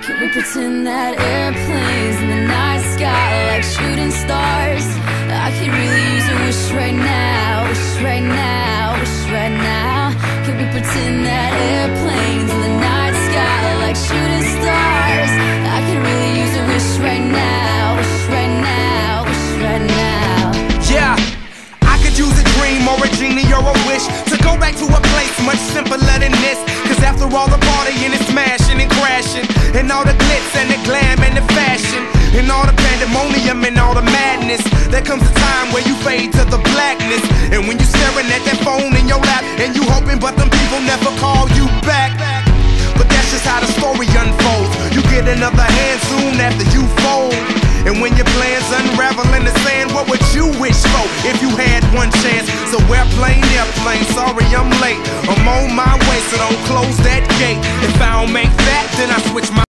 Can we pretend that airplanes in the night sky like shooting stars? I could really use a wish right now, wish right now, wish right now. Can we pretend that airplanes in the night sky like shooting stars? I could really use a wish right now, wish right now, wish right now. Yeah, I could use a dream or a genie or a wish to go back to a place much simpler than this. Cause after all the partying and smashing and crashing, and all the glitz and the glam and the fashion, and all the pandemonium and all the madness, there comes a time where you fade to the blackness. And when you staring at that phone in your lap, and you hoping but them people never call you back. But that's just how the story unfolds. You get another hand soon after you fold. And when your plans unravel in the sand, what would you wish for if you had one chance? So airplane, sorry I'm late, I'm on my way, so don't close that gate. If I don't make that, then I switch my